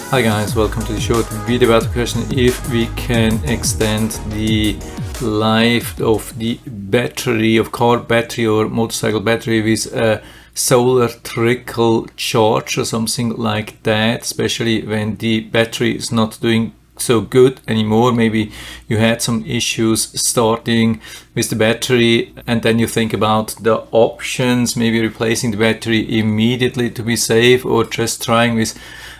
Hi guys, welcome to the short video about the question if we can extend the life of the battery, of car battery or motorcycle battery with a solar trickle charge or something like that, especially when the battery is not doing so good anymore. Maybe you had some issues starting with the battery and then you think about the options, maybe replacing the battery immediately to be safe, or just trying with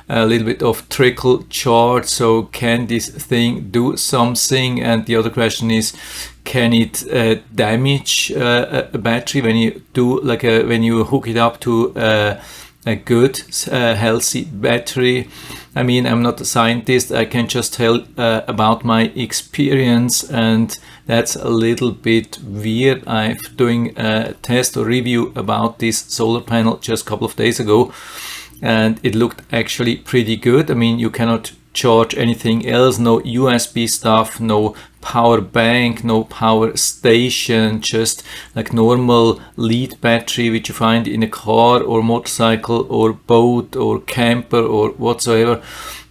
a little bit of trickle charge. So can this thing do something? And the other question is, can it damage a battery when you do when you hook it up to a good healthy battery? I mean, I'm not a scientist, I can just tell about my experience, and that's a little bit weird. I'm doing a test or review about this solar panel just a couple of days ago, and it looked actually pretty good. I mean, you cannot charge anything else, no USB stuff, no power bank, no power station, just like normal lead battery which you find in a car or motorcycle or boat or camper or whatsoever.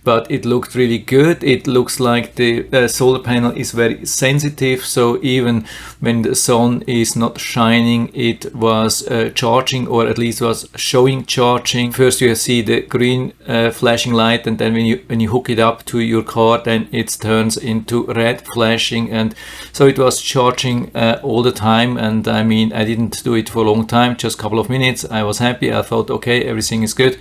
But it looked really good. It looks like the solar panel is very sensitive, so even when the sun is not shining, it was charging, or at least was showing charging. First you see the green flashing light, and then when you hook it up to your car, then it turns into red flashing, and so it was charging all the time. And I mean, I didn't do it for a long time, just a couple of minutes. I was happy. I thought, okay, everything is good.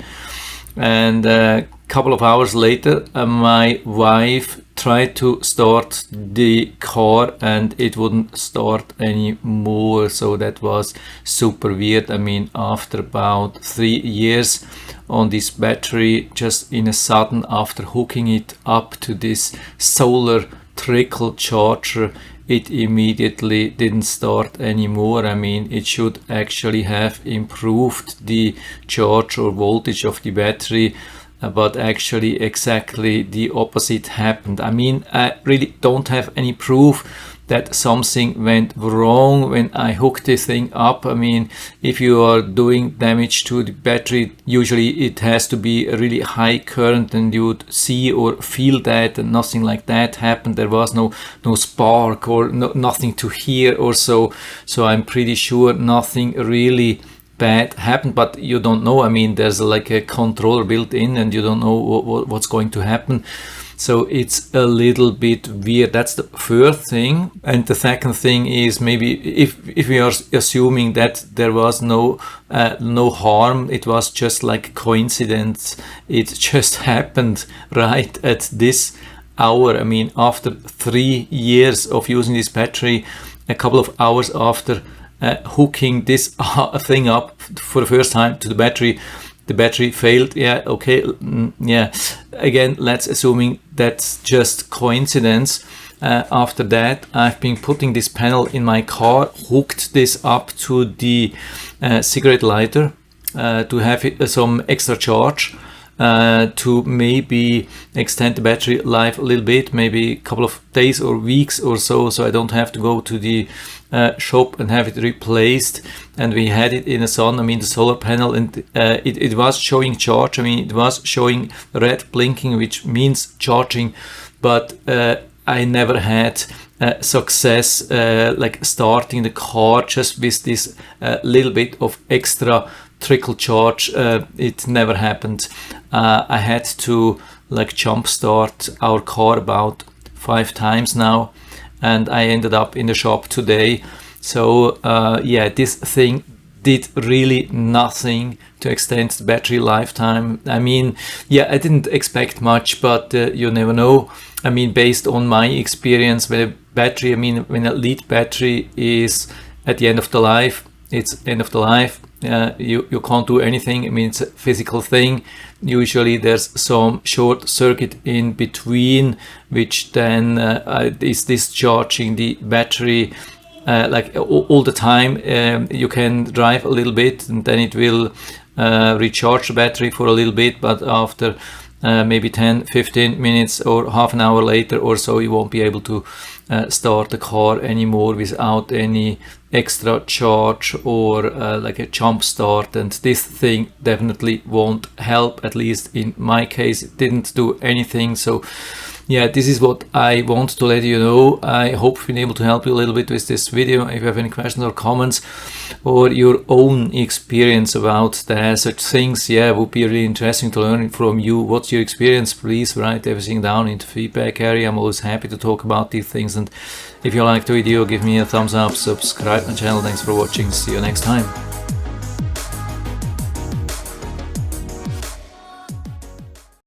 And a couple of hours later, my wife tried to start the car and it wouldn't start anymore. So that was super weird. I mean, after about 3 years on this battery, just in a sudden, after hooking it up to this solar trickle charger, it immediately didn't start anymore. I mean, it should actually have improved the charge or voltage of the battery, but actually exactly the opposite happened. I mean, I really don't have any proof that something went wrong when I hooked this thing up. I mean, if you are doing damage to the battery, usually it has to be a really high current and you would see or feel that, and nothing like that happened. There was no spark or nothing to hear or so. So I'm pretty sure nothing really bad happened, but you don't know. I mean, there's like a controller built in and you don't know what's going to happen. So it's a little bit weird. That's the first thing. And the second thing is, maybe if we are assuming that there was no harm, it was just like coincidence. It just happened right at this hour. I mean, after 3 years of using this battery, a couple of hours after hooking this thing up for the first time to the battery failed. Yeah, okay, yeah. Again, let's assuming that's just coincidence. After that, I've been putting this panel in my car, hooked this up to the cigarette lighter to have some extra charge, to maybe extend the battery life a little bit, maybe a couple of days or weeks or so I don't have to go to the shop and have it replaced. And we had it in the sun, I mean the solar panel, and it was showing charge. I mean, it was showing red blinking, which means charging, but I never had success like starting the car just with this little bit of extra trickle charge. It never happened. I had to like jump start our car about 5 times now, and I ended up in the shop today. So yeah, this thing did really nothing to extend the battery lifetime. I mean, yeah, I didn't expect much, but you never know. I mean, based on my experience with a battery, I mean, when a lead battery is at the end of the life, it's end of the life. You can't do anything. I mean, it's a physical thing. Usually there's some short circuit in between, which then is discharging the battery like all the time. You can drive a little bit and then it will recharge the battery for a little bit, but after maybe 10-15 minutes or half an hour later or so, you won't be able to start the car anymore without any extra charge or like a jump start, and this thing definitely won't help. At least in my case, it didn't do anything. So yeah, this is what I want to let you know. I hope I've been able to help you a little bit with this video. If you have any questions or comments or your own experience about such things, yeah, it would be really interesting to learn from you. What's your experience? Please write everything down into feedback area. I'm always happy to talk about these things. And if you liked the video, give me a thumbs up, subscribe my channel. Thanks for watching. See you next time.